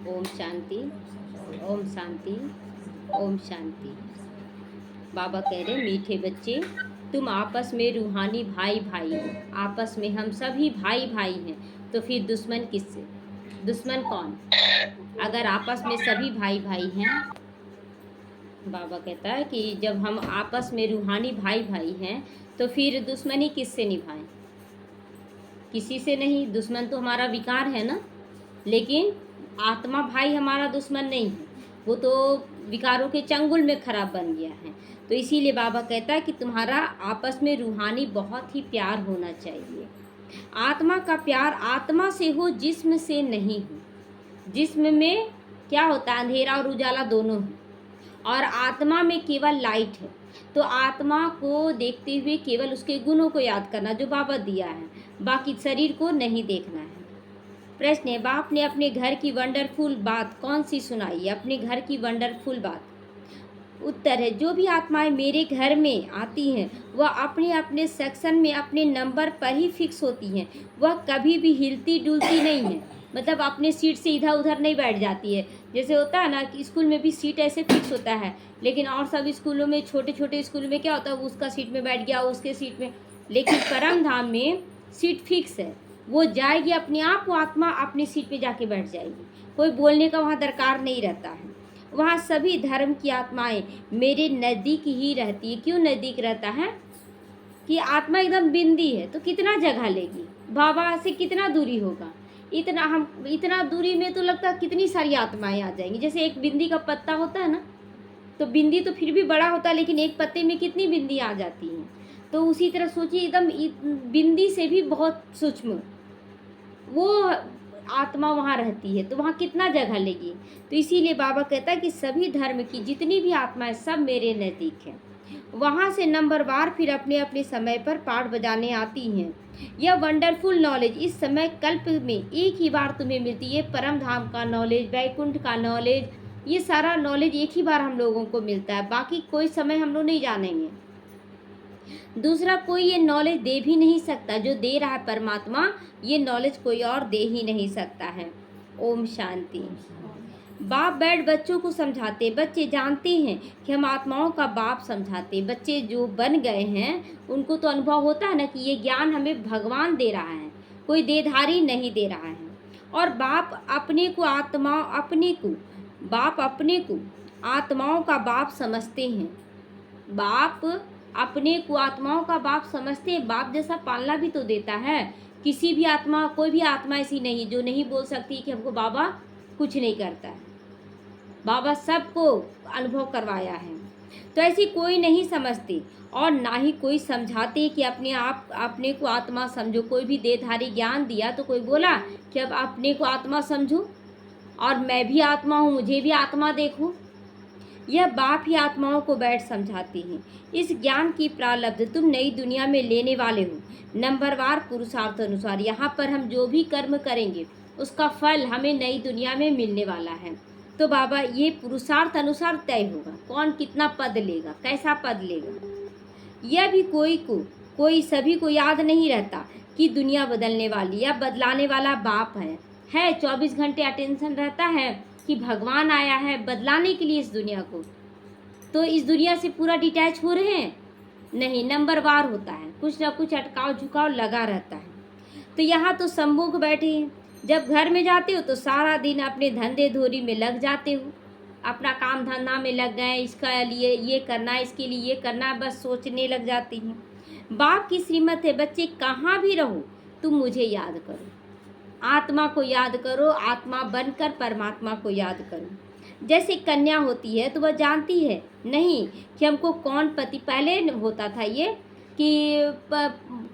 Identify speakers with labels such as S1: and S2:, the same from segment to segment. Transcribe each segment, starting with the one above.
S1: ओम शांति, ओम शांति, ओम शांति। बाबा कह रहे मीठे बच्चे, तुम आपस में रूहानी भाई भाई हो, आपस में हम सभी भाई भाई हैं, तो फिर दुश्मन किससे? दुश्मन कौन? अगर आपस में सभी भाई भाई हैं, बाबा कहता है कि जब हम आपस में रूहानी भाई भाई हैं तो फिर दुश्मनी किससे निभाएं? किसी से नहीं। दुश्मन तो हमारा विकार है ना, लेकिन आत्मा भाई हमारा दुश्मन नहीं है, वो तो विकारों के चंगुल में खराब बन गया है। तो इसीलिए बाबा कहता है कि तुम्हारा आपस में रूहानी बहुत ही प्यार होना चाहिए। आत्मा का प्यार आत्मा से हो, जिस्म से नहीं हो। जिस्म में क्या होता है? अंधेरा और उजाला दोनों है, और आत्मा में केवल लाइट है। तो आत्मा को देखते हुए केवल उसके गुणों को याद करना जो बाबा दिया है, बाकी शरीर को नहीं देखना है। प्रश्न है, बाप ने अपने घर की वंडरफुल बात कौन सी सुनाई है? अपने घर की वंडरफुल बात। उत्तर है, जो भी आत्माएं मेरे घर में आती हैं वह अपने अपने सेक्शन में अपने नंबर पर ही फिक्स होती हैं। वह कभी भी हिलती डुलती नहीं है, मतलब अपने सीट से इधर उधर नहीं बैठ जाती है। जैसे होता है ना कि स्कूल में भी सीट ऐसे फिक्स होता है, लेकिन और सब स्कूलों में, छोटे छोटे स्कूलों में क्या होता है, उसका सीट में बैठ गया, उसके सीट में। लेकिन परम धाम में सीट फिक्स है, वो जाएगी अपने आप, वो आत्मा अपनी सीट पे जाके बैठ जाएगी। कोई बोलने का वहाँ दरकार नहीं रहता है। वहाँ सभी धर्म की आत्माएं मेरे नज़दीक ही रहती है। क्यों नज़दीक रहता है? कि आत्मा एकदम बिंदी है तो कितना जगह लेगी, बाबा से कितना दूरी होगा। इतना दूरी में तो लगता है कितनी सारी आत्माएं आ जाएंगी। जैसे एक बिंदी का पत्ता होता है ना, तो बिंदी तो फिर भी बड़ा होता है, लेकिन एक पत्ते में कितनी बिंदी आ जाती हैं। तो उसी तरह सोचिए, एकदम बिंदी से भी बहुत सूक्ष्म वो आत्मा वहाँ रहती है, तो वहाँ कितना जगह लेगी। तो इसीलिए बाबा कहता है कि सभी धर्म की जितनी भी आत्माएं सब मेरे नज़दीक हैं। वहाँ से नंबरवार फिर अपने अपने समय पर पाठ बजाने आती हैं। यह वंडरफुल नॉलेज इस समय कल्प में एक ही बार तुम्हें मिलती है। परम धाम का नॉलेज, वैकुंठ का नॉलेज, ये सारा नॉलेज एक ही बार हम लोगों को मिलता है, बाकी कोई समय हम लोग नहीं जानेंगे। दूसरा कोई ये नॉलेज दे भी नहीं सकता, जो दे रहा है परमात्मा, ये नॉलेज कोई और दे ही नहीं सकता है। ओम शांति। बाप बैठ बच्चों को समझाते, बच्चे जानते हैं कि हम आत्माओं का बाप समझाते। बच्चे जो बन गए हैं उनको तो अनुभव होता है ना कि ये ज्ञान हमें भगवान दे रहा है, कोई देधारी नहीं दे रहा है। और बाप अपने को आत्माओं का बाप समझते हैं। बाप अपने को आत्माओं का बाप समझते हैं। बाप जैसा पालना भी तो देता है। किसी भी आत्मा, कोई भी आत्मा ऐसी नहीं जो नहीं बोल सकती कि हमको बाबा कुछ नहीं करता है। बाबा सबको अनुभव करवाया है। तो ऐसी कोई नहीं समझती और ना ही कोई समझाते कि अपने को आत्मा समझो। कोई भी देहधारी ज्ञान दिया तो कोई बोला कि अब अपने को आत्मा समझो और मैं भी आत्मा हूँ, मुझे भी आत्मा देखो। यह बाप ही आत्माओं को बैठ समझाती हैं। इस ज्ञान की प्रारब्ध तुम नई दुनिया में लेने वाले हो, नंबरवार पुरुषार्थ अनुसार। यहाँ पर हम जो भी कर्म करेंगे उसका फल हमें नई दुनिया में मिलने वाला है। तो बाबा ये पुरुषार्थ अनुसार तय होगा, कौन कितना पद लेगा, कैसा पद लेगा। यह भी कोई सभी को याद नहीं रहता कि दुनिया बदलने वाली या बदलाने वाला बाप है 24 घंटे अटेंशन रहता है कि भगवान आया है बदलाने के लिए इस दुनिया को। तो इस दुनिया से पूरा डिटैच हो रहे हैं? नहीं, नंबरवार होता है, कुछ ना कुछ अटकाव झुकाव लगा रहता है। तो यहाँ तो सम्मुख बैठे हैं, जब घर में जाते हो तो सारा दिन अपने धंधे धोरी में लग जाते हो, अपना काम धंधा में लग गए, इसका लिए ये करना है, इसके लिए ये करना है, बस सोचने लग जाती हैं। बाप की श्रीमत है, बच्चे कहाँ भी रहो तुम मुझे याद करो, आत्मा को याद करो, आत्मा बनकर परमात्मा को याद करो। जैसे कन्या होती है तो वह जानती है नहीं कि हमको कौन पति, पहले होता था ये कि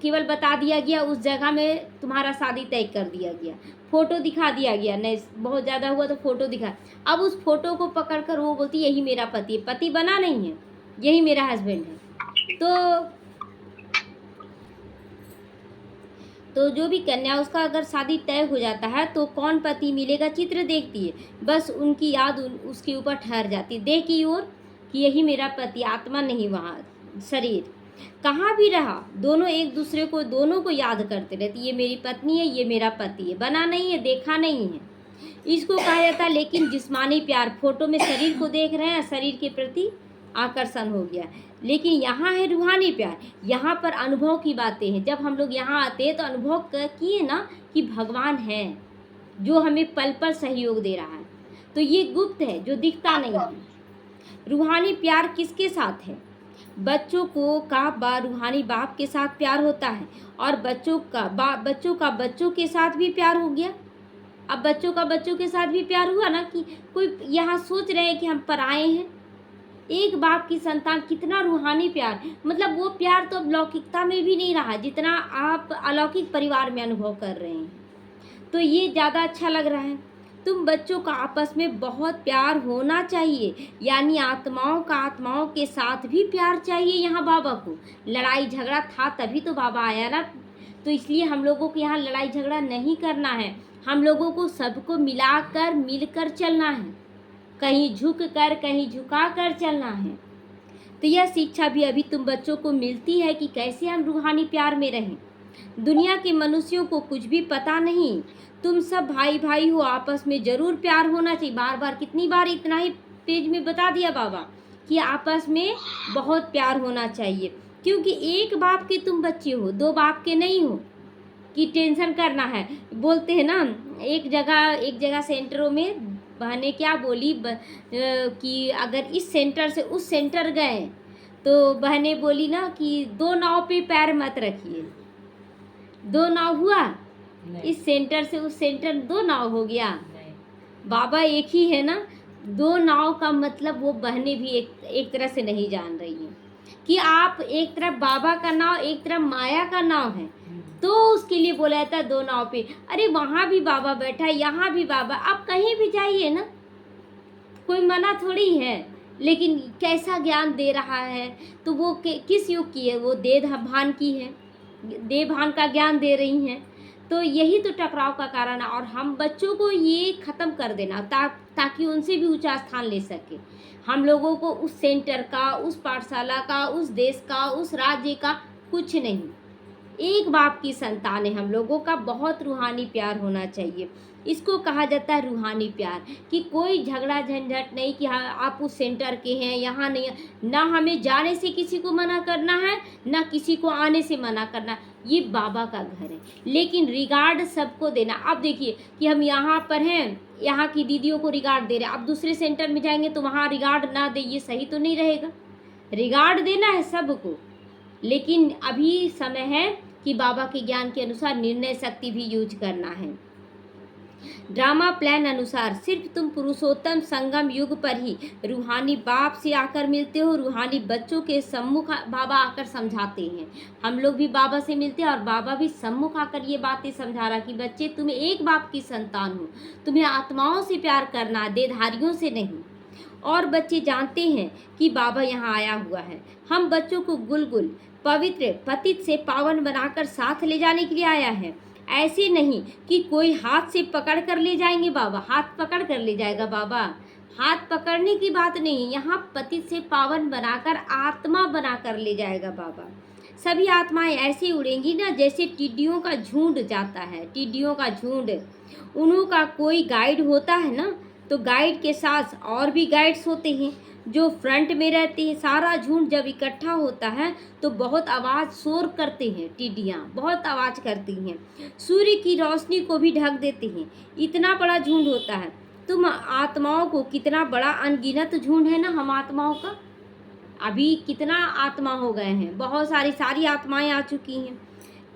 S1: केवल बता दिया गया उस जगह में तुम्हारा शादी तय कर दिया गया, फ़ोटो दिखा दिया गया, नहीं बहुत ज़्यादा हुआ तो फ़ोटो दिखा। अब उस फोटो को पकड़कर वो बोलती यही मेरा पति है। पति बना नहीं है, यही मेरा हस्बैंड है। तो जो भी कन्या, उसका अगर शादी तय हो जाता है तो कौन पति मिलेगा चित्र देखती है, बस उनकी याद उसके ऊपर ठहर जाती है, देह की ओर कि यही मेरा पति, आत्मा नहीं, वहाँ शरीर कहाँ भी रहा, दोनों एक दूसरे को, दोनों को याद करते रहती, ये मेरी पत्नी है, ये मेरा पति है, बना नहीं है, देखा नहीं है। इसको कहा जाता है। लेकिन जिस्मानी प्यार, फोटो में शरीर को देख रहे हैं, शरीर के प्रति आकर्षण हो गया। लेकिन यहाँ है रूहानी प्यार, यहाँ पर अनुभव की बातें हैं। जब हम लोग यहाँ आते हैं तो अनुभव किए ना कि भगवान है जो हमें पल पल सहयोग दे रहा है। तो ये गुप्त है जो दिखता नहीं है। रूहानी प्यार किसके साथ है? बच्चों का रूहानी बाप के साथ प्यार होता है, और बच्चों का बच्चों के साथ भी प्यार हो गया। अब बच्चों का बच्चों के साथ भी प्यार हुआ ना, कि कोई यहाँ सोच रहे हैं कि हम पराए हैं। एक बाप की संतान, कितना रूहानी प्यार, मतलब वो प्यार तो अब लौकिकता में भी नहीं रहा जितना आप अलौकिक परिवार में अनुभव कर रहे हैं। तो ये ज़्यादा अच्छा लग रहा है। तुम बच्चों का आपस में बहुत प्यार होना चाहिए, यानी आत्माओं के साथ भी प्यार चाहिए। यहाँ बाबा को लड़ाई झगड़ा था तभी तो बाबा आया ना, तो इसलिए हम लोगों को यहाँ लड़ाई झगड़ा नहीं करना है। हम लोगों को सबको मिलाकर मिलकर चलना है, कहीं झुक कर कहीं झुका कर चलना है। तो यह शिक्षा भी अभी तुम बच्चों को मिलती है कि कैसे हम रूहानी प्यार में रहें। दुनिया के मनुष्यों को कुछ भी पता नहीं, तुम सब भाई भाई हो, आपस में जरूर प्यार होना चाहिए। बार बार, कितनी बार इतना ही पेज में बता दिया बाबा कि आपस में बहुत प्यार होना चाहिए, क्योंकि एक बाप के तुम बच्चे हो, दो बाप के नहीं हो कि टेंशन करना है। बोलते हैं ना, एक जगह सेंटरों में बहनें क्या बोली कि अगर इस सेंटर से उस सेंटर गए तो बहनें बोली ना कि दो नाव पे पैर मत रखिए। दो नाव हुआ, इस सेंटर से उस सेंटर दो नाव हो गया। बाबा एक ही है ना। दो नाव का मतलब वो बहनें भी एक तरह से नहीं जान रही हैं कि आप एक तरफ बाबा का नाव, एक तरफ माया का नाव है, तो उसके लिए बोला जाता है दो नाव पे। अरे वहाँ भी बाबा बैठा है, यहाँ भी बाबा, आप कहीं भी जाइए ना, कोई मना थोड़ी है। लेकिन कैसा ज्ञान दे रहा है, तो वो किस युग की है? वो देह भान की है, देह भान का ज्ञान दे रही हैं। तो यही तो टकराव का कारण है। और हम बच्चों को ये ख़त्म कर देना ताकि उनसे भी ऊंचा स्थान ले सके। हम लोगों को उस सेंटर का, उस पाठशाला का, उस देश का, उस राज्य का कुछ नहीं। एक बाप की संतान है हम लोगों का। बहुत रूहानी प्यार होना चाहिए। इसको कहा जाता है रूहानी प्यार, कि कोई झगड़ा झंझट नहीं कि हाँ आप उस सेंटर के हैं, यहाँ नहीं। ना हमें जाने से किसी को मना करना है, ना किसी को आने से मना करना। ये बाबा का घर है, लेकिन रिगार्ड सबको देना। अब देखिए कि हम यहाँ पर हैं, यहाँ की दीदियों को रिगार्ड दे रहे हैं, अब दूसरे सेंटर में जाएंगे तो वहाँ रिगार्ड ना दे, ये सही तो नहीं रहेगा। रिगार्ड देना है सबको, लेकिन अभी समय है कि बाबा के ज्ञान के अनुसार निर्णय शक्ति भी यूज करना है। ड्रामा प्लान अनुसार सिर्फ तुम पुरुषोत्तम संगम युग पर ही रूहानी बाप से आकर मिलते हो। रूहानी बच्चों के सम्मुख बाबा आकर समझाते हैं। हम लोग भी बाबा से मिलते हैं, और बाबा भी सम्मुख आकर ये बातें समझा रहा कि बच्चे तुम एक बाप की संतान हो, तुम्हें आत्माओं से प्यार करना, देहधारियों से नहीं। और बच्चे जानते हैं कि बाबा यहाँ आया हुआ है। हम बच्चों को गुलगुल पवित्र पतित से पावन बनाकर साथ ले जाने के लिए आया है। ऐसे नहीं कि कोई हाथ से पकड़ कर ले जाएंगे बाबा, हाथ पकड़ कर ले जाएगा बाबा। हाथ पकड़ने की बात नहीं, यहाँ पतित से पावन बनाकर आत्मा बनाकर ले जाएगा बाबा। सभी आत्माएं ऐसे उड़ेंगी ना जैसे टिड्डियों का झुंड जाता है। टिड्डियों का झुंड, उन्हों का कोई गाइड होता है ना, तो गाइड के साथ और भी गाइड्स होते हैं जो फ्रंट में रहते हैं। सारा झुंड जब इकट्ठा होता है तो बहुत आवाज़ शोर करते हैं, टिड्डियाँ बहुत आवाज़ करती हैं, सूर्य की रोशनी को भी ढक देते हैं। इतना बड़ा झुंड होता है। तुम आत्माओं को, कितना बड़ा अनगिनत झुंड है ना हम आत्माओं का। अभी कितना आत्मा हो गए हैं, बहुत सारी आत्माएं आ चुकी हैं,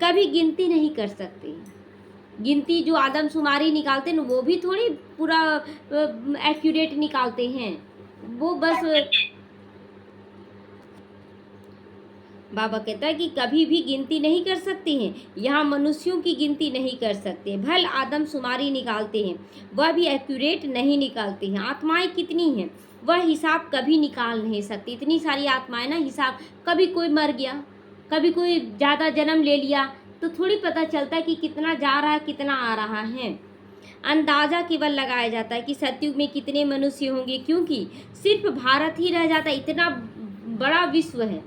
S1: कभी गिनती नहीं कर सकते। गिनती जो आदमशुमारी निकालते हैं वो भी थोड़ी पूरा एक्यूरेट निकालते हैं, वो बस बाबा कहता है कि कभी भी गिनती नहीं कर सकते हैं। यहाँ मनुष्यों की गिनती नहीं कर सकते, भल आदमशुमारी निकालते हैं, वह भी एक्यूरेट नहीं निकालते हैं। आत्माएं कितनी हैं वह हिसाब कभी निकाल नहीं सकती। इतनी सारी आत्माएं ना, हिसाब, कभी कोई मर गया, कभी कोई ज़्यादा जन्म ले लिया, तो थोड़ी पता चलता है कि कितना जा रहा है कितना आ रहा है। अंदाज़ा केवल लगाया जाता है कि सतयुग में कितने मनुष्य होंगे, क्योंकि सिर्फ भारत ही रह जाता है। इतना बड़ा विश्व है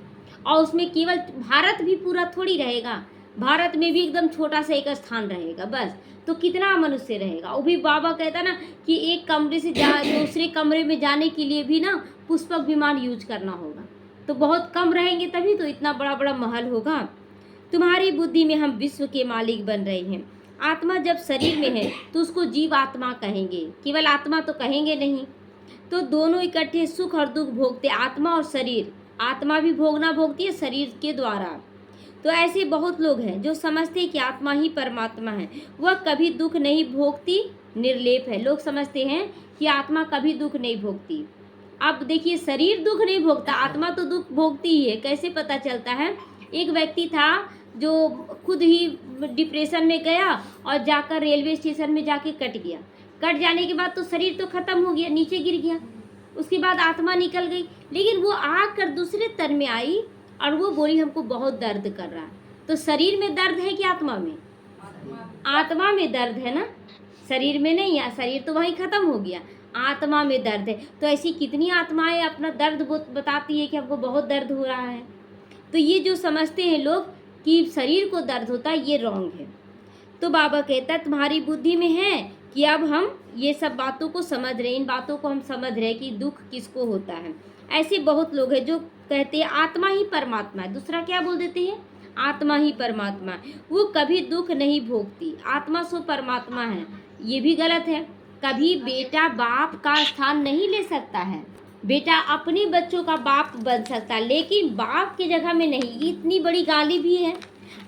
S1: और उसमें केवल भारत भी पूरा थोड़ी रहेगा। भारत में भी एकदम छोटा सा एक स्थान रहेगा बस। तो कितना मनुष्य रहेगा? वो भी बाबा कहता ना कि एक कमरे से दूसरे कमरे में जाने के लिए भी ना पुष्पक विमान यूज करना होगा। तो बहुत कम रहेंगे तभी तो इतना बड़ा बड़ा महल होगा। तुम्हारी बुद्धि में हम विश्व के मालिक बन रहे हैं। आत्मा जब शरीर में है तो उसको जीव आत्मा कहेंगे, केवल आत्मा तो कहेंगे नहीं। तो दोनों इकट्ठे सुख और दुख भोगते, आत्मा और शरीर। आत्मा भी भोगना भोगती है शरीर के द्वारा। तो ऐसे बहुत लोग हैं जो समझते हैं कि आत्मा ही परमात्मा है, वह कभी दुख नहीं भोगती, निर्लेप है। लोग समझते हैं कि आत्मा कभी दुख नहीं भोगती। अब देखिए, शरीर दुख नहीं भोगता, आत्मा तो दुख भोगती ही है। कैसे पता चलता है? एक व्यक्ति था जो खुद ही डिप्रेशन में गया और जाकर रेलवे स्टेशन में जाके कट गया। कट जाने के बाद तो शरीर तो खत्म हो गया, नीचे गिर गया। उसके बाद आत्मा निकल गई, लेकिन वो आकर दूसरे तन में आई और वो बोली हमको बहुत दर्द कर रहा है। तो शरीर में दर्द है कि आत्मा में? आत्मा में दर्द है ना, शरीर में नहीं है। शरीर तो वहीं खत्म हो गया, आत्मा में दर्द है। तो ऐसी कितनी आत्माएं अपना दर्द बताती है कि हमको बहुत दर्द हो रहा है। तो ये जो समझते हैं लोग कि शरीर को दर्द होता है, ये रॉन्ग है। तो बाबा कहता है तुम्हारी बुद्धि में है कि अब हम ये सब बातों को समझ रहे, इन बातों को हम समझ रहे कि दुख किसको होता है। ऐसे बहुत लोग हैं जो कहते हैं आत्मा ही परमात्मा है। दूसरा क्या बोल देते हैं? आत्मा ही परमात्मा है, वो कभी दुख नहीं भोगती, आत्मा सो परमात्मा है। ये भी गलत है। कभी बेटा बाप का स्थान नहीं ले सकता है। बेटा अपने बच्चों का बाप बन सकता है, लेकिन बाप की जगह में नहीं। ये इतनी बड़ी गाली भी है।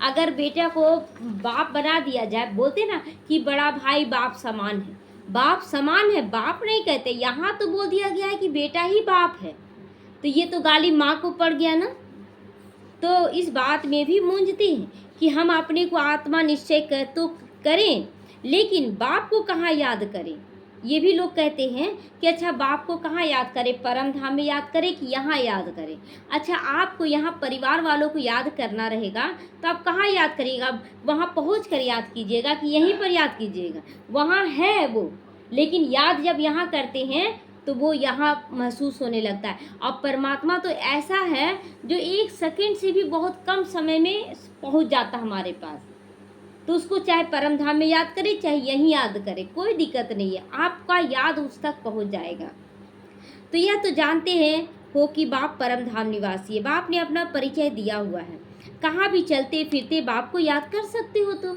S1: अगर बेटा को बाप बना दिया जाए, बोलते ना कि बड़ा भाई बाप समान है, बाप समान है, बाप नहीं कहते। यहाँ तो बोल दिया गया है कि बेटा ही बाप है। तो ये तो गाली माँ को पड़ गया ना। तो इस बात में भी मूंझते हैं कि हम अपने को आत्मा निश्चय तो करें, लेकिन बाप को कहाँ याद करें। ये भी लोग कहते हैं कि अच्छा बाप को कहाँ याद करें, परम धाम में याद करें कि यहाँ याद करें। अच्छा, आपको यहाँ परिवार वालों को याद करना रहेगा तो आप कहाँ याद करिएगा? वहाँ पहुँच कर याद कीजिएगा कि यहीं पर याद कीजिएगा। वहाँ है वो, लेकिन याद जब यहाँ करते हैं तो वो यहाँ महसूस होने लगता है। और परमात्मा तो ऐसा है जो 1 सेकंड से भी बहुत कम समय में पहुँच जाता हमारे पास। तो उसको चाहे परम धाम में याद करें, चाहे यहीं याद करें, कोई दिक्कत नहीं है, आपका याद उस तक पहुंच जाएगा। तो यह तो जानते हैं हो कि बाप परम धाम निवासी है। बाप ने अपना परिचय दिया हुआ है। कहाँ भी चलते फिरते बाप को याद कर सकते हो। तो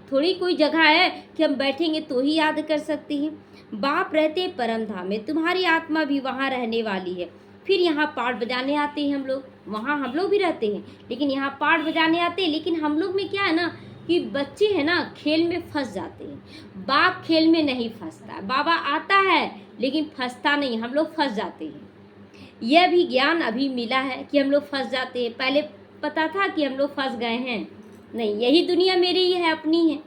S1: थोड़ी कोई जगह है कि हम बैठेंगे तो ही याद कर सकते हैं। बाप रहते परम धाम में, तुम्हारी आत्मा भी वहाँ रहने वाली है। फिर यहाँ पाठ बजाने आते हैं हम लोग, वहाँ हम लोग भी रहते हैं, लेकिन यहाँ पाठ बजाने आते हैं। लेकिन हम लोग में क्या है ना कि बच्चे हैं ना, खेल में फंस जाते हैं। बाप खेल में नहीं फंसता, बाबा आता है लेकिन फंसता नहीं, हम लोग फंस जाते हैं। यह भी ज्ञान अभी मिला है कि हम लोग फंस जाते हैं। पहले पता था कि हम लोग फंस गए हैं, नहीं, यही दुनिया मेरी ही है, अपनी है।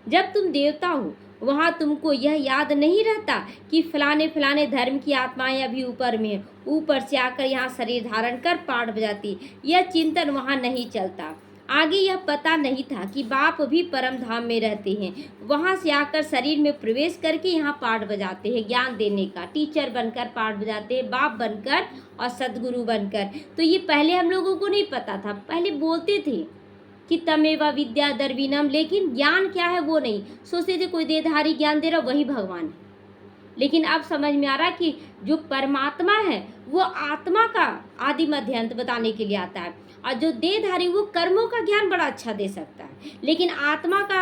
S1: जब तुम देवता हो वहाँ तुमको यह याद नहीं रहता कि फलाने फलाने धर्म की आत्माएं अभी ऊपर में है, ऊपर से आकर यहाँ शरीर धारण कर पाठ बजाती। यह चिंतन वहाँ नहीं चलता। आगे यह पता नहीं था कि बाप भी परम धाम में रहते हैं, वहाँ से आकर शरीर में प्रवेश करके यहाँ पाठ बजाते हैं, ज्ञान देने का। टीचर बनकर पाठ बजाते हैं, बाप बनकर और सदगुरु बनकर। तो ये पहले हम लोगों को नहीं पता था। पहले बोलते थे कि तमेव विद्या दर्विनम, लेकिन ज्ञान क्या है वो नहीं सोचते थे। कोई देहधारी ज्ञान दे रहा वही भगवान है। लेकिन अब समझ में आ रहा कि जो परमात्मा है वो आत्मा का आदि मध्य अंत बताने के लिए आता है, और जो देहधारी वो कर्मों का ज्ञान बड़ा अच्छा दे सकता है, लेकिन आत्मा का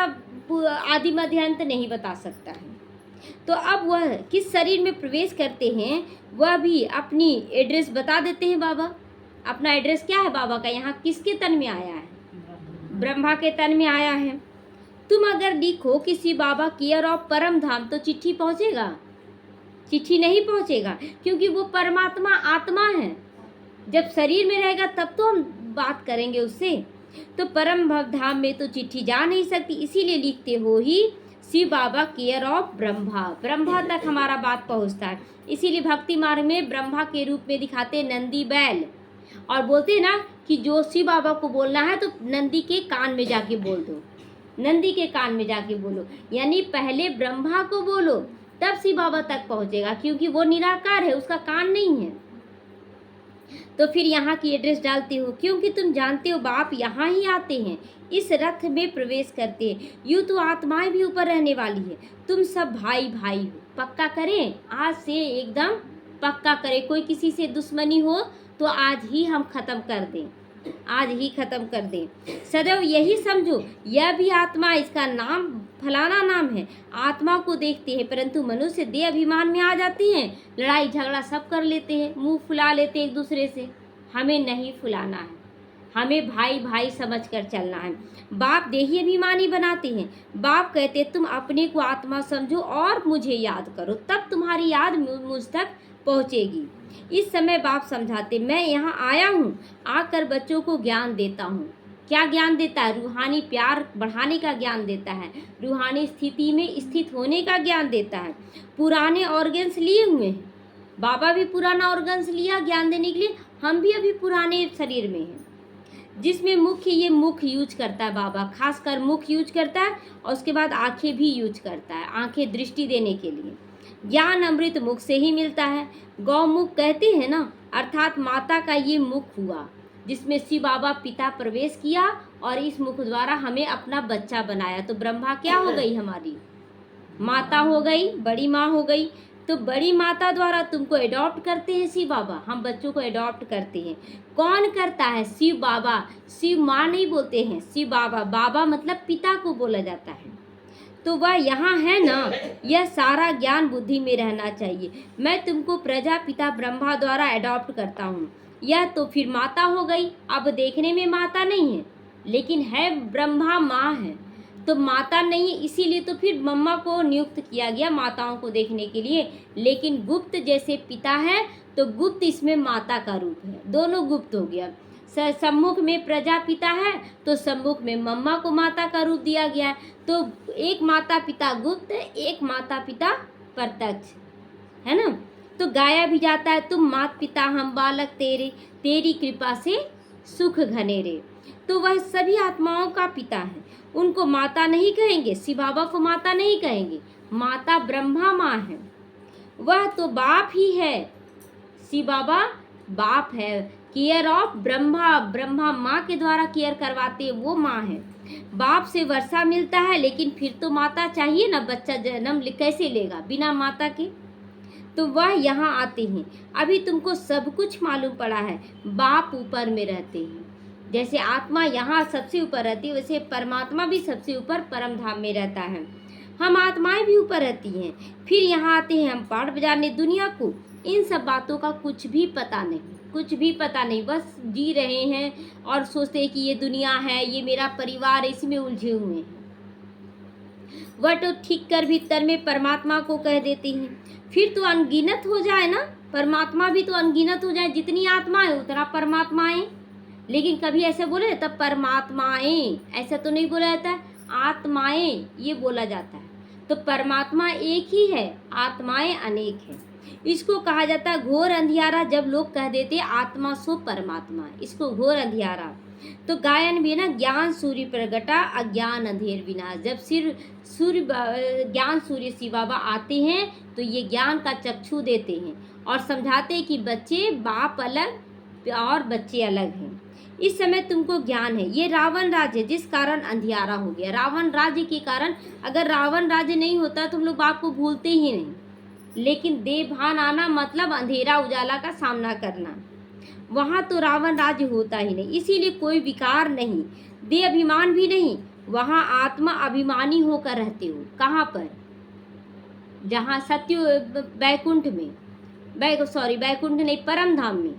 S1: आदि मध्य अंत नहीं बता सकता है। तो अब वह किस शरीर में प्रवेश करते हैं वह भी अपनी एड्रेस बता देते हैं। बाबा अपना एड्रेस क्या है बाबा का? यहाँ किसके तन में आया है? ब्रह्मा के तन में आया है। तुम अगर लिखो किसी बाबा केयर ऑफ परम धाम तो चिट्ठी पहुँचेगा? चिट्ठी नहीं पहुँचेगा, क्योंकि वो परमात्मा आत्मा है। जब शरीर में रहेगा तब तो हम बात करेंगे उससे। तो परम भव धाम में तो चिट्ठी जा नहीं सकती, इसीलिए लिखते हो ही शिव बाबा केयर ऑफ ब्रह्मा। ब्रह्मा तक हमारा बात पहुँचता है। इसीलिए भक्ति मार्ग में ब्रह्मा के रूप में दिखाते नंदी बैल, और बोलते ना कि जो शिव बाबा को बोलना है तो नंदी के कान में जाके बोल दो, नंदी के कान में जाके बोलो। यानी पहले ब्रह्मा को बोलो तब शिव बाबा तक पहुँचेगा, क्योंकि वो निराकार है, उसका कान नहीं है। तो फिर यहाँ की एड्रेस डालते हो, क्योंकि तुम जानते हो बाप यहाँ ही आते हैं, इस रथ में प्रवेश करते हैं। यूँ तो आत्माएं भी ऊपर रहने वाली है। तुम सब भाई भाई हो। पक्का करें, आज से एकदम पक्का करें। कोई किसी से दुश्मनी हो तो आज ही हम खत्म कर दें, आज ही खत्म कर दें। सदैव यही समझो, यह भी आत्मा, इसका नाम फलाना नाम है। आत्मा को देखते हैं, परंतु मनुष्य देह अभिमान में आ जाती हैं, लड़ाई झगड़ा सब कर लेते हैं, मुंह फुला लेते हैं एक दूसरे से। हमें नहीं फुलाना है, हमें भाई भाई समझ कर चलना है। बाप देही अभिमानी बनाते हैं। बाप कहते तुम अपने को आत्मा समझो और मुझे याद करो, तब तुम्हारी याद मुझ तक पहुँचेगी। इस समय बाप समझाते, मैं यहाँ आया हूँ, आकर बच्चों को ज्ञान देता हूँ। क्या ज्ञान देता है? रूहानी प्यार बढ़ाने का ज्ञान देता है, रूहानी स्थिति में स्थित होने का ज्ञान देता है। पुराने ऑर्गन्स लिए हुए हैं, बाबा भी पुराना ऑर्गन्स लिया ज्ञान देने के लिए, हम भी अभी पुराने शरीर में हैं, जिसमें मुख्य ये मुख यूज करता है बाबा, खासकर मुख यूज करता है, और उसके बाद आंखें भी यूज करता है, आंखें दृष्टि देने के लिए। ज्ञान अमृत मुख से ही मिलता है। गौमुख कहते हैं ना, अर्थात माता का ये मुख हुआ, जिसमें शिव बाबा पिता प्रवेश किया और इस मुख द्वारा हमें अपना बच्चा बनाया। तो ब्रह्मा क्या हो गई? हमारी माता हो गई, बड़ी माँ हो गई। तो बड़ी माता द्वारा तुमको एडॉप्ट करते हैं शिव बाबा, हम बच्चों को एडॉप्ट करते हैं। कौन करता है? शिव बाबा। शिव माँ नहीं बोलते हैं, शिव बाबा। बाबा मतलब पिता को बोला जाता है। तो वह यहाँ है ना, यह सारा ज्ञान बुद्धि में रहना चाहिए। मैं तुमको प्रजापिता ब्रह्मा द्वारा एडॉप्ट करता हूँ। यह तो फिर माता हो गई। अब देखने में माता नहीं है, लेकिन है ब्रह्मा माँ है, तो माता नहीं, इसीलिए तो फिर मम्मा को नियुक्त किया गया माताओं को देखने के लिए। लेकिन गुप्त जैसे पिता है, तो गुप्त इसमें माता का रूप है, दोनों गुप्त हो गया। सम्मुख में प्रजापिता है, तो सम्मुख में मम्मा को माता का रूप दिया गया है। तो एक माता पिता गुप्त, एक माता पिता प्रत्यक्ष, है ना। तो गाया भी जाता है, तुम मात पिता हम बालक तेरे, तेरी कृपा से सुख घनेरे। तो वह सभी आत्माओं का पिता है, उनको माता नहीं कहेंगे, शिव बाबा को माता नहीं कहेंगे, माता ब्रह्मा माँ है, वह तो बाप ही है। शिव बाबा बाप है, केयर ऑफ ब्रह्मा, ब्रह्मा माँ के द्वारा केयर करवाते, वो माँ है। बाप से वर्षा मिलता है, लेकिन फिर तो माता चाहिए ना, बच्चा जन्म कैसे लेगा बिना माता के। तो वह यहाँ आते हैं। अभी तुमको सब कुछ मालूम पड़ा है। बाप ऊपर में रहते हैं, जैसे आत्मा यहाँ सबसे ऊपर रहती है, वैसे परमात्मा भी सबसे ऊपर परम धाम में रहता है। हम आत्माएं भी ऊपर रहती हैं। फिर यहाँ आते हैं हम पाठ बजाने दुनिया को। इन सब बातों का कुछ भी पता नहीं, कुछ भी पता नहीं, बस जी रहे हैं और सोचते हैं कि ये दुनिया है, ये मेरा परिवार, इसमें उलझे हुए हैं। वह तो ठीक कर भीतर में परमात्मा को कह देती हैं। फिर तो अनगिनत हो जाए ना, परमात्मा भी तो अनगिनत हो जाए, जितनी आत्मा है उतना परमात्मा है। लेकिन कभी ऐसे बोले तब परमात्माएं, ऐसा तो नहीं बोला जाता है, आत्माएं ये बोला जाता है। तो परमात्मा एक ही है, आत्माएं अनेक हैं। इसको कहा जाता है घोर अंधियारा। जब लोग कह देते आत्मा सो परमात्मा, इसको घोर अंधियारा। तो गायन भी ना, ज्ञान सूर्य प्रगटा अज्ञान अंधेर विनाश। जब ज्ञान सूर्य शिव बाबा आते हैं तो ये ज्ञान का चक्षु देते हैं और समझाते हैं कि बच्चे बाप अलग और बच्चे अलग हैं। इस समय तुमको ज्ञान है। ये रावण राज्य है, जिस कारण अंधियारा हो गया। रावण राज्य के कारण, अगर रावण राज्य नहीं होता तो हम लोग बाप को भूलते ही नहीं। लेकिन देह भान आना मतलब अंधेरा उजाला का सामना करना। वहाँ तो रावण राज्य होता ही नहीं, इसीलिए कोई विकार नहीं, देह अभिमान भी नहीं। वहाँ आत्मा अभिमानी होकर रहते हो। कहाँ पर? जहाँ सत्य बैकुंठ में, बैकुंठ नहीं, परम धाम में,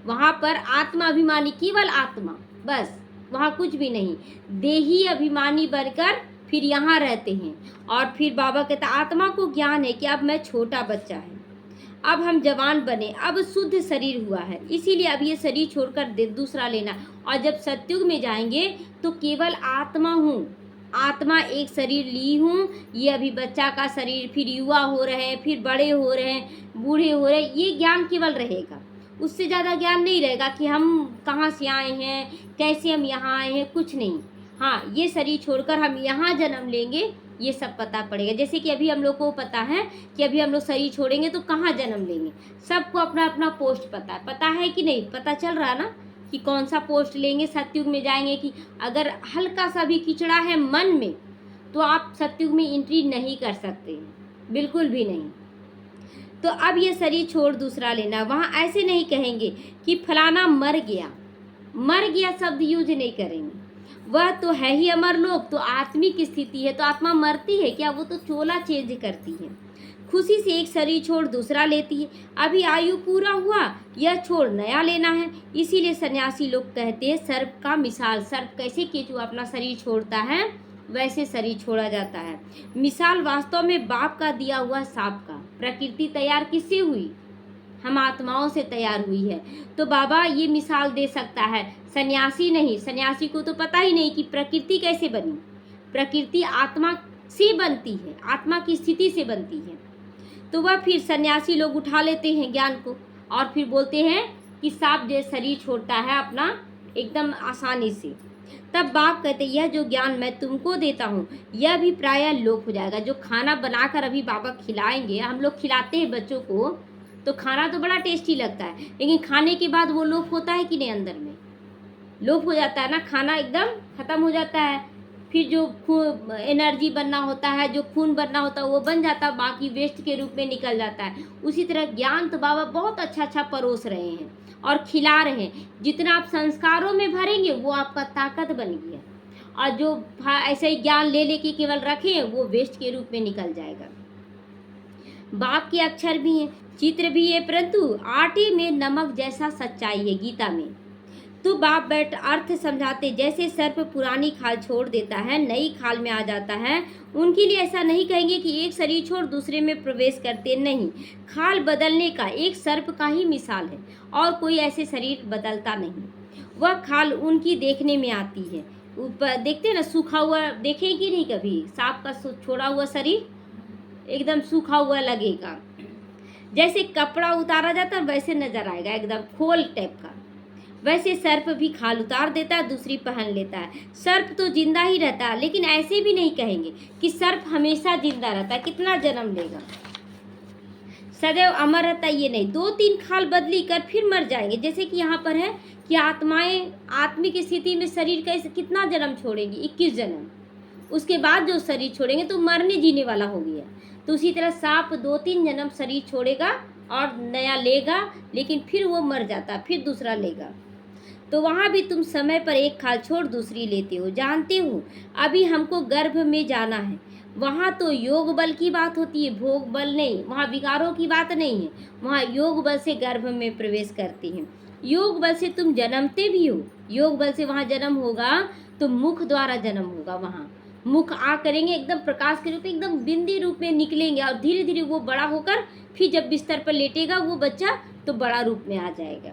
S1: वहाँ पर आत्मा अभिमानी, केवल आत्मा, बस, वहाँ कुछ भी नहीं। देही अभिमानी बनकर फिर यहाँ रहते हैं। और फिर बाबा कहता आत्मा को ज्ञान है कि अब मैं छोटा बच्चा है, अब हम जवान बने, अब शुद्ध शरीर हुआ है, इसीलिए अब ये शरीर छोड़कर दूसरा लेना। और जब सत्युग में जाएंगे तो केवल आत्मा हूँ, आत्मा एक शरीर ली हूँ। ये अभी बच्चा का शरीर, फिर युवा हो रहे हैं, फिर बड़े हो रहे हैं, बूढ़े हो रहे हैं, ये ज्ञान केवल रहेगा। उससे ज़्यादा ज्ञान नहीं रहेगा कि हम कहाँ से आए हैं, कैसे हम यहाँ आए हैं, कुछ नहीं। हाँ, ये शरीर छोड़कर हम यहाँ जन्म लेंगे ये सब पता पड़ेगा। जैसे कि अभी हम लोग को पता है कि अभी हम लोग शरीर छोड़ेंगे तो कहाँ जन्म लेंगे, सबको अपना अपना पोस्ट पता है कि नहीं, पता चल रहा ना कि कौन सा पोस्ट लेंगे, सतयुग में जाएंगे कि अगर हल्का सा भी किचड़ा है मन में तो आप सतयुग में एंट्री नहीं कर सकते, बिल्कुल भी नहीं। तो अब ये शरीर छोड़ दूसरा लेना, वहाँ ऐसे नहीं कहेंगे कि फलाना मर गया शब्द यूज नहीं करेंगे। वह तो है ही अमर लोक, तो आत्मिक स्थिति है, तो आत्मा मरती है क्या, वो तो चोला चेंज करती है। खुशी से एक शरीर छोड़ दूसरा लेती है। अभी आयु पूरा हुआ, यह छोड़ नया लेना है। इसीलिए सन्यासी लोग कहते हैं सर्प का मिसाल, सर्प कैसे केचुआ अपना शरीर छोड़ता है वैसे शरीर छोड़ा जाता है। मिसाल वास्तव में बाप का दिया हुआ सांप का। प्रकृति तैयार किससे हुई, हम आत्माओं से तैयार हुई है। तो बाबा ये मिसाल दे सकता है, सन्यासी नहीं, सन्यासी को तो पता ही नहीं कि प्रकृति कैसे बनी। प्रकृति आत्मा से बनती है, आत्मा की स्थिति से बनती है। तो वह फिर सन्यासी लोग उठा लेते हैं ज्ञान को और फिर बोलते हैं कि सांप जैसे शरीर छोड़ता है अपना एकदम आसानी से। तब बाप कहते यह जो ज्ञान मैं तुमको देता हूँ यह भी प्रायः लोप हो जाएगा। जो खाना बनाकर अभी बाबा खिलाएंगे, हम लोग खिलाते हैं बच्चों को तो खाना तो बड़ा टेस्टी लगता है, लेकिन खाने के बाद वो लोप होता है कि नहीं, अंदर में लोप हो जाता है ना, खाना एकदम खत्म हो जाता है। फिर जो एनर्जी बनना होता है, जो खून बनना होता है वो बन जाता है, बाकी वेस्ट के रूप में निकल जाता है। उसी तरह ज्ञान तो बाबा बहुत अच्छा परोस रहे हैं और खिला रहे हैं। जितना आप संस्कारों में भरेंगे वो आपका ताकत बन गया, और जो ऐसे ही ज्ञान ले लेके केवल रखें वो वेस्ट के रूप में निकल जाएगा। बाप के अक्षर भी हैं, चित्र भी है, परंतु आटे में नमक जैसा सच्चाई है गीता में। तो बाप बैठ अर्थ समझाते, जैसे सर्प पुरानी खाल छोड़ देता है नई खाल में आ जाता है, उनके लिए ऐसा नहीं कहेंगे कि एक शरीर छोड़ दूसरे में प्रवेश करते, नहीं। खाल बदलने का एक सर्प का ही मिसाल है और कोई ऐसे शरीर बदलता नहीं। वह खाल उनकी देखने में आती है, ऊपर देखते ना सूखा हुआ, देखेंगे नहीं कभी सांप का छोड़ा हुआ शरीर एकदम सूखा हुआ लगेगा, जैसे कपड़ा उतारा जाता है वैसे नजर आएगा, एकदम खोल टाइप का। वैसे सर्प भी खाल उतार देता है, दूसरी पहन लेता है। सर्प तो जिंदा ही रहता है, लेकिन ऐसे भी नहीं कहेंगे कि सर्प हमेशा जिंदा रहता है, कितना जन्म लेगा, सदैव अमर रहता है, ये नहीं। 2-3 खाल बदली कर फिर मर जाएंगे। जैसे कि यहाँ पर है कि आत्माएं आत्मिक स्थिति में शरीर का कितना जन्म छोड़ेंगी, 21 जन्म, उसके बाद जो शरीर छोड़ेंगे तो मरने जीने वाला हो गया। तो उसी तरह सांप 2-3 जन्म शरीर छोड़ेगा और नया लेगा, लेकिन फिर वो मर जाता, फिर दूसरा लेगा। तो वहाँ भी तुम समय पर एक खाल छोड़ दूसरी लेते हो। जानते हो अभी हमको गर्भ में जाना है, वहाँ तो योग बल की बात होती है, भोग बल नहीं, वहाँ विकारों की बात नहीं है, वहाँ योग बल से गर्भ में प्रवेश करते हैं। योग बल से तुम जन्मते भी हो, योग बल से वहाँ जन्म होगा तो मुख द्वारा जन्म होगा, वहाँ मुख आ करेंगे एकदम प्रकाश के रूप में, एकदम बिंदी रूप में निकलेंगे और धीरे धीरे वो बड़ा होकर फिर जब बिस्तर पर लेटेगा वो बच्चा तो बड़ा रूप में आ जाएगा।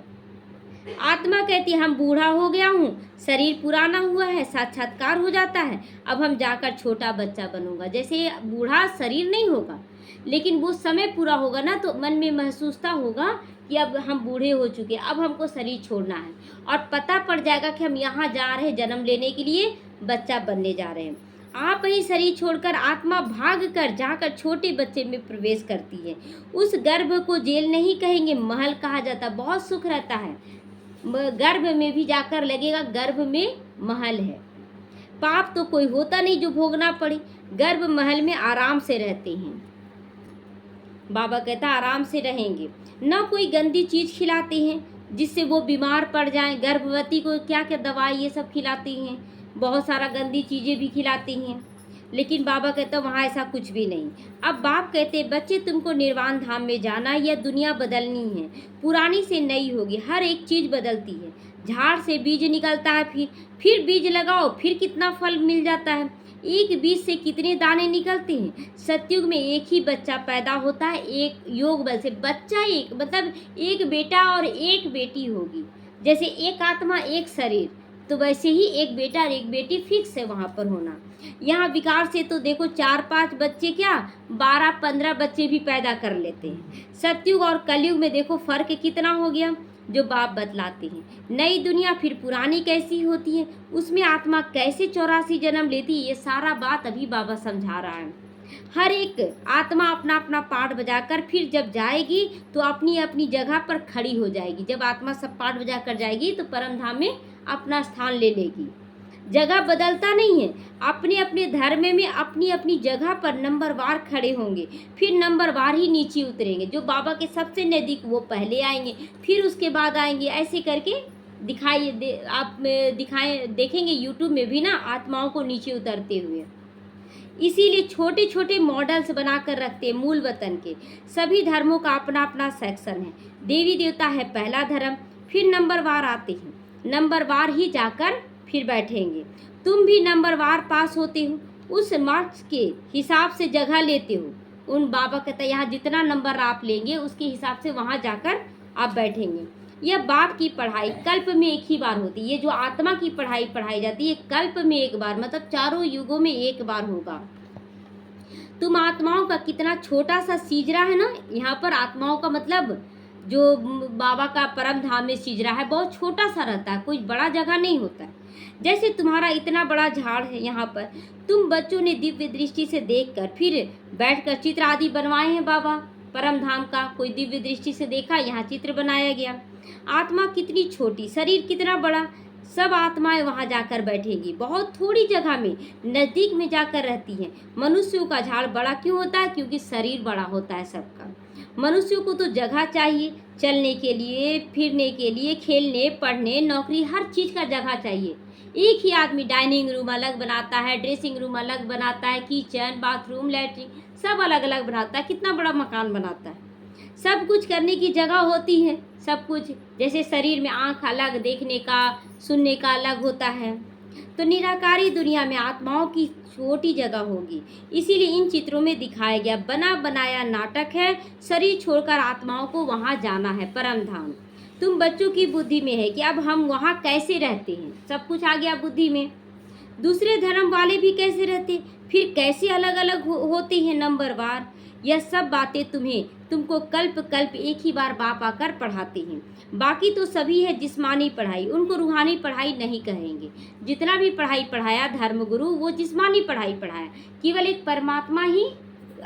S1: आत्मा कहती है हम बूढ़ा हो गया हूँ, शरीर पुराना हुआ है, साक्षात्कार हो जाता है, अब हम जाकर छोटा बच्चा बनूंगा। जैसे बूढ़ा शरीर नहीं होगा, लेकिन वो समय पूरा होगा ना तो मन में महसूसता होगा कि अब हम बूढ़े हो चुके, अब हमको शरीर छोड़ना है, और पता पड़ जाएगा कि हम यहाँ जा रहे हैं जन्म लेने के लिए, बच्चा बनने जा रहे हैं। आप ही शरीर छोड़कर आत्मा भाग कर जाकर छोटे बच्चे में प्रवेश करती है। उस गर्भ को जेल नहीं कहेंगे, महल कहा जाता, बहुत सुख रहता है। गर्भ में भी जाकर लगेगा गर्भ में महल है। पाप तो कोई होता नहीं जो भोगना पड़े, गर्भ महल में आराम से रहते हैं। बाबा कहता आराम से रहेंगे, न कोई गंदी चीज खिलाते हैं जिससे वो बीमार पड़ जाएं। गर्भवती को क्या क्या दवाई ये सब खिलाती हैं, बहुत सारा गंदी चीज़ें भी खिलाती हैं, लेकिन बाबा कहते हैं वहाँ ऐसा कुछ भी नहीं। अब बाप कहते हैं बच्चे तुमको निर्वाण धाम में जाना, यह दुनिया बदलनी है, पुरानी से नई होगी, हर एक चीज़ बदलती है। झाड़ से बीज निकलता है, फिर बीज लगाओ, फिर कितना फल मिल जाता है। एक बीज से कितने दाने निकलते हैं। सतयुग में एक ही बच्चा पैदा होता है, एक योग बल से बच्चा एक, मतलब एक बेटा और एक बेटी होगी। जैसे एक आत्मा एक शरीर, तो वैसे ही एक बेटा और एक बेटी फिक्स है वहाँ पर होना। यहाँ विकार से तो देखो 4-5 बच्चे क्या 12-15 बच्चे भी पैदा कर लेते हैं। सतयुग और कलयुग में देखो फर्क कितना हो गया। जो बाप बतलाते हैं। नई दुनिया फिर पुरानी कैसी होती है, उसमें आत्मा कैसे 84 जन्म लेती है, ये सारा बात अभी बाबा समझा रहा है। हर एक आत्मा अपना अपना पार्ट बजाकर फिर जब जाएगी तो अपनी अपनी जगह पर खड़ी हो जाएगी। जब आत्मा सब पार्ट बजा कर जाएगी तो परम धाम में अपना स्थान ले लेगी। जगह बदलता नहीं है, अपने अपने धर्म में अपनी अपनी जगह पर नंबरवार खड़े होंगे, फिर नंबरवार ही नीचे उतरेंगे। जो बाबा के सबसे नज़दीक वो पहले आएंगे, फिर उसके बाद आएंगे। ऐसे करके आप देखेंगे यूट्यूब में भी ना आत्माओं को नीचे उतरते हुए। इसीलिए छोटे छोटे मॉडल्स बनाकर रखते हैं मूल वतन के। सभी धर्मों का अपना अपना सेक्शन है। देवी देवता है पहला धर्म, फिर नंबरवार आते हैं, नंबरवार ही जाकर फिर बैठेंगे। तुम भी नंबरवार पास होते हो, उस मार्क्स के हिसाब से जगह लेते हो। उन बाबा कहता है यहाँ जितना नंबर आप लेंगे उसके हिसाब से वहाँ जाकर आप बैठेंगे। यह बाप की पढ़ाई कल्प में एक ही बार होती है। ये जो आत्मा की पढ़ाई पढ़ाई जाती है कल्प में एक बार, मतलब 4 युगों में एक बार होगा। तुम आत्माओं का कितना छोटा सा सीजरा है ना, यहाँ पर आत्माओं का मतलब जो बाबा का परम धाम में सीजरा है बहुत छोटा सा रहता है, कोई बड़ा जगह नहीं होता है। जैसे तुम्हारा इतना बड़ा झाड़ है, यहाँ पर तुम बच्चों ने दिव्य दृष्टि से देखकर फिर बैठकर चित्र आदि बनवाए हैं। बाबा परम धाम का कोई दिव्य दृष्टि से देखा, यहाँ चित्र बनाया गया। आत्मा कितनी छोटी, शरीर कितना बड़ा, सब आत्माएं वहां जाकर बैठेगी। बहुत थोड़ी जगह में नज़दीक में जाकर रहती हैं। मनुष्यों का झाड़ बड़ा क्यों होता है? क्योंकि शरीर बड़ा होता है सबका। मनुष्यों को तो जगह चाहिए, चलने के लिए, फिरने के लिए, खेलने, पढ़ने, नौकरी, हर चीज़ का जगह चाहिए। एक ही आदमी डाइनिंग रूम अलग बनाता है, ड्रेसिंग रूम अलग बनाता है, किचन, बाथरूम, लैट्रिन सब अलग अलग बनाता है, कितना बड़ा मकान बनाता है। सब कुछ करने की जगह होती है, सब कुछ। जैसे शरीर में आँख अलग, देखने का, सुनने का अलग होता है। तो निराकारी दुनिया में आत्माओं की छोटी जगह होगी। इसीलिए इन चित्रों में दिखाया गया बना बनाया नाटक है। शरीर छोड़कर आत्माओं को वहाँ जाना है, परम धाम। तुम बच्चों की बुद्धि में है कि अब हम वहाँ कैसे रहते हैं, सब कुछ आ गया बुद्धि में। दूसरे धर्म वाले भी कैसे रहते, फिर कैसे अलग अलग होते हैं नंबरवार। यह सब बातें तुमको कल्प कल्प एक ही बार बाप आकर पढ़ाते हैं। बाकी तो सभी है जिस्मानी पढ़ाई, उनको रूहानी पढ़ाई नहीं कहेंगे। जितना भी पढ़ाई पढ़ाया धर्मगुरु वो जिस्मानी पढ़ाई पढ़ाया, केवल एक परमात्मा ही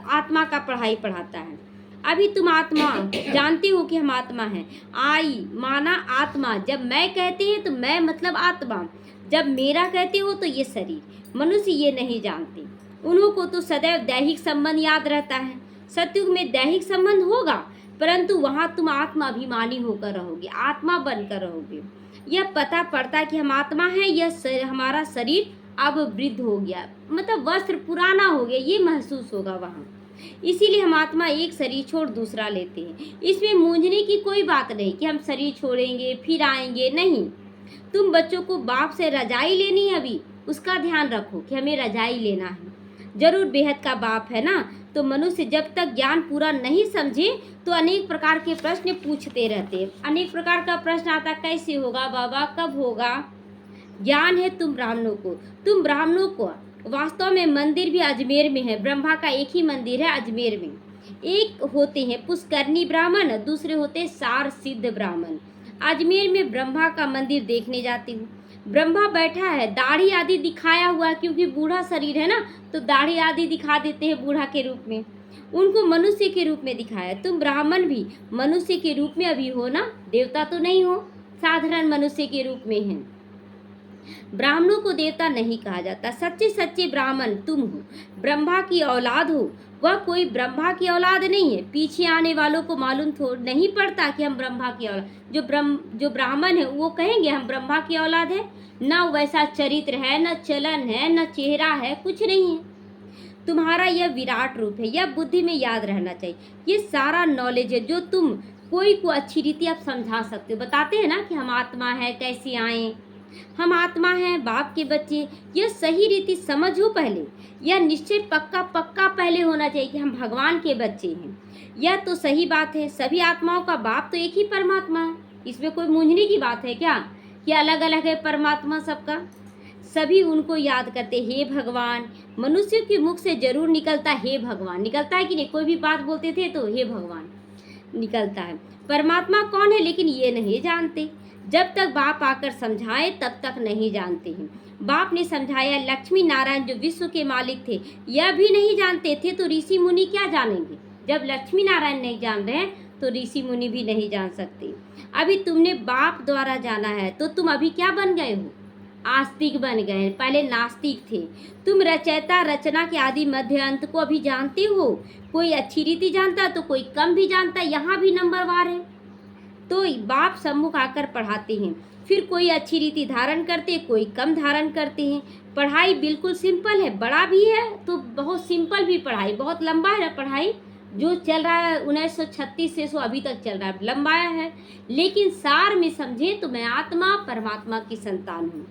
S1: आत्मा का पढ़ाई पढ़ाता है। अभी तुम आत्मा जानते हो कि हम आत्मा हैं। आई माना आत्मा, जब मैं कहते हैं तो मैं मतलब आत्मा, जब मेरा कहते हो तो ये शरीर। मनुष्य ये नहीं जानते, उन्हों को तो सदैव दैहिक संबंध याद रहता है। सतयुग में दैहिक संबंध होगा, परंतु वहाँ तुम आत्मा अभिमानी होकर रहोगे, आत्मा बनकर रहोगे। यह पता पड़ता है कि हम आत्मा हैं, यह हमारा शरीर अब वृद्ध हो गया, मतलब वस्त्र पुराना हो गया, ये महसूस होगा वहाँ। इसीलिए हम आत्मा एक शरीर छोड़ दूसरा लेते हैं। इसमें मूंझने की कोई बात नहीं कि हम शरीर छोड़ेंगे फिर आएंगे, नहीं। तुम बच्चों को बाप से रजाई लेनी है, अभी उसका ध्यान रखो कि हमें रजाई लेना है। जरूर बेहद का बाप है ना, तो मनुष्य जब तक ज्ञान पूरा नहीं समझे तो अनेक प्रकार के प्रश्न पूछते रहते हैं। अनेक प्रकार का प्रश्न आता, कैसे होगा बाबा, कब होगा। ज्ञान है तुम ब्राह्मणों को वास्तव में मंदिर भी अजमेर में है। ब्रह्मा का एक ही मंदिर है अजमेर में। एक होते हैं पुष्करणी ब्राह्मण, दूसरे होते हैं सार सिद्ध ब्राह्मण। अजमेर में ब्रह्मा का मंदिर देखने जाती हूँ। ब्रह्मा बैठा है, दाढ़ी आदि दिखाया हुआ है, क्योंकि बूढ़ा शरीर है ना, तो दाढ़ी आदि दिखा देते हैं बूढ़ा के रूप में। उनको मनुष्य के रूप में दिखाया। तुम ब्राह्मण भी मनुष्य के रूप में अभी हो ना, देवता तो नहीं हो, साधारण मनुष्य के रूप में है। ब्राह्मणों को देवता नहीं कहा जाता, सच्चे सच्चे ब्राह्मण तुम हो, ब्रह्मा की औलाद हो। वह कोई ब्रह्मा की औलाद नहीं है। पीछे आने वालों को मालूम नहीं पड़ता कि हम ब्रह्मा की औलाद, जो ब्राह्मण है वो कहेंगे हम ब्रह्मा की औलाद है। न वैसा चरित्र है, न चलन है, न चेहरा है, कुछ नहीं है। तुम्हारा यह विराट रूप है, यह बुद्धि में याद रहना चाहिए। ये सारा नॉलेज है जो तुम कोई को अच्छी रीति आप समझा सकते हो। बताते हैं ना कि हम आत्मा है, कैसे आए, हम आत्मा हैं, बाप के बच्चे। यह सही रीति समझो पहले। यह निश्चय पक्का पक्का पहले होना चाहिए कि हम भगवान के बच्चे हैं। यह तो सही बात है। सभी आत्माओं का बाप तो एक ही परमात्मा है। इसमें कोई मूंझने की बात है क्या कि अलग अलग है परमात्मा सबका? सभी उनको याद करते, हे भगवान। मनुष्य के मुख से जरूर निकलता हे भगवान, निकलता है कि नहीं? कोई भी बात बोलते थे तो हे भगवान। निकलता है। परमात्मा कौन है लेकिन ये नहीं जानते। जब तक बाप आकर समझाए तब तक नहीं जानते हैं। बाप ने समझाया, लक्ष्मी नारायण जो विश्व के मालिक थे यह भी नहीं जानते थे, तो ऋषि मुनि क्या जानेंगे। जब लक्ष्मी नारायण नहीं जान रहे हैं तो ऋषि मुनि भी नहीं जान सकते। अभी तुमने बाप द्वारा जाना है तो तुम अभी क्या बन गए हो, आस्तिक बन गए हैं। पहले नास्तिक थे। तुम रचयिता रचना के आदि मध्य अंत को अभी जानते हो। कोई अच्छी रीति जानता तो कोई कम भी जानता, यहाँ भी नंबरवार है। तो बाप सम्मुख आकर पढ़ाते हैं, फिर कोई अच्छी रीति धारण करते, कोई कम धारण करते हैं। पढ़ाई बिल्कुल सिंपल है, बड़ा भी है तो बहुत सिंपल भी पढ़ाई, बहुत लंबा है पढ़ाई। जो चल रहा है 1936 से सो अभी तक चल रहा है, लंबाया है। लेकिन सार में समझे तो मैं आत्मा परमात्मा की संतान हूँ।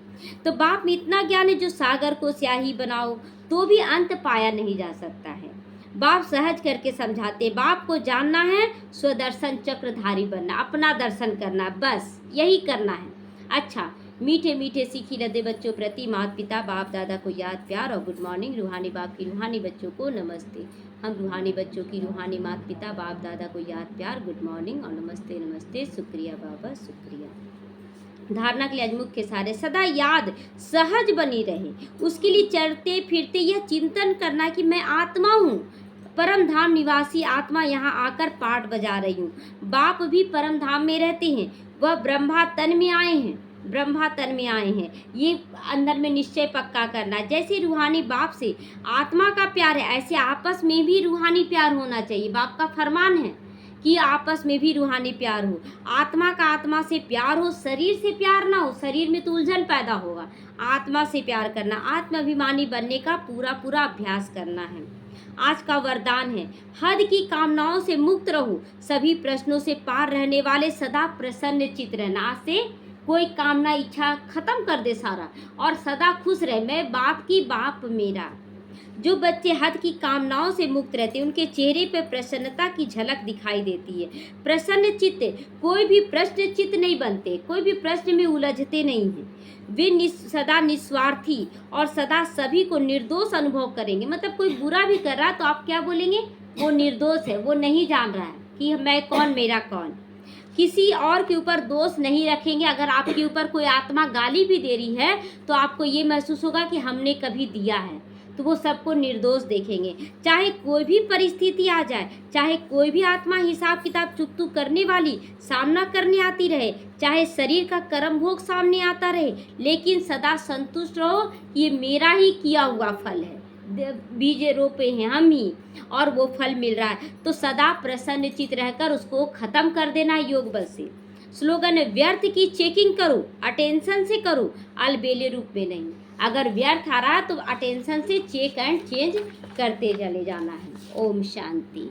S1: तो बाप में इतना ज्ञान है जो सागर को स्याही बनाओ तो भी अंत पाया नहीं जा सकता है। बाप सहज करके समझाते। बाप को जानना है, स्वदर्शन चक्रधारी बनना, अपना दर्शन करना, बस यही करना है। अच्छा, मीठे मीठे सीखी लदे बच्चों प्रति माता पिता बाप दादा को याद प्यार और गुड मॉर्निंग। रूहानी बाप की रूहानी बच्चों को नमस्ते। हम रूहानी बच्चों की रूहानी माता पिता बाप दादा को याद प्यार, गुड मॉर्निंग और नमस्ते नमस्ते। शुक्रिया बाबा, शुक्रिया। धारणा के लिए आज मुख्य सारे सदा याद सहज बनी रहे, उसके लिए चलते फिरते यह चिंतन करना कि मैं आत्मा हूँ, परम धाम निवासी आत्मा यहाँ आकर पाठ बजा रही हूँ। बाप भी परम धाम में रहते हैं, वह ब्रह्मा तन में आए हैं, ब्रह्मा तन में आए हैं। ये अंदर में निश्चय पक्का करना। जैसे रूहानी बाप से आत्मा का प्यार है, ऐसे आपस में भी रूहानी प्यार होना चाहिए। बाप का फरमान है कि आपस में भी रूहानी प्यार हो। आत्मा का आत्मा से प्यार हो, शरीर से प्यार ना हो, शरीर में तो उलझन पैदा होगा। आत्मा से प्यार करना, आत्माभिमानी बनने का पूरा पूरा अभ्यास करना है। आज का वरदान है, हद की कामनाओं से मुक्त रहो, सभी प्रश्नों से पार रहने वाले सदा प्रसन्न चित्त रहना। आज से कोई कामना इच्छा खत्म कर दे सारा और सदा खुश रहे, मैं बाप की बाप मेरा। जो बच्चे हद की कामनाओं से मुक्त रहते हैं उनके चेहरे पर प्रसन्नता की झलक दिखाई देती है। प्रसन्न चित्त, कोई भी प्रश्न चित्त नहीं बनते, कोई भी प्रश्न में उलझते नहीं हैं। वे सदा निस्वार्थी और सदा सभी को निर्दोष अनुभव करेंगे। मतलब कोई बुरा भी कर रहा है तो आप क्या बोलेंगे, वो निर्दोष है, वो नहीं जान रहा है कि मैं कौन, मेरा कौन। किसी और के ऊपर दोष नहीं रखेंगे। अगर आपके ऊपर कोई आत्मा गाली भी दे रही है तो आपको ये महसूस होगा कि हमने कभी दिया है, तो वो सबको निर्दोष देखेंगे। चाहे कोई भी परिस्थिति आ जाए, चाहे कोई भी आत्मा हिसाब किताब चुकतू करने वाली सामना करने आती रहे, चाहे शरीर का कर्म भोग सामने आता रहे, लेकिन सदा संतुष्ट रहो, ये मेरा ही किया हुआ फल है, बीज रोपे हैं हम ही और वो फल मिल रहा है। तो सदा प्रसन्न चित रहकर उसको खत्म कर देना योग बल से। स्लोगन है, व्यर्थ की चेकिंग करो, अटेंशन से करो, अलबेले रूप में नहीं। अगर व्यर्थ आ रहा है तो अटेंशन से चेक एंड चेंज करते चले जाना है। ओम शांति।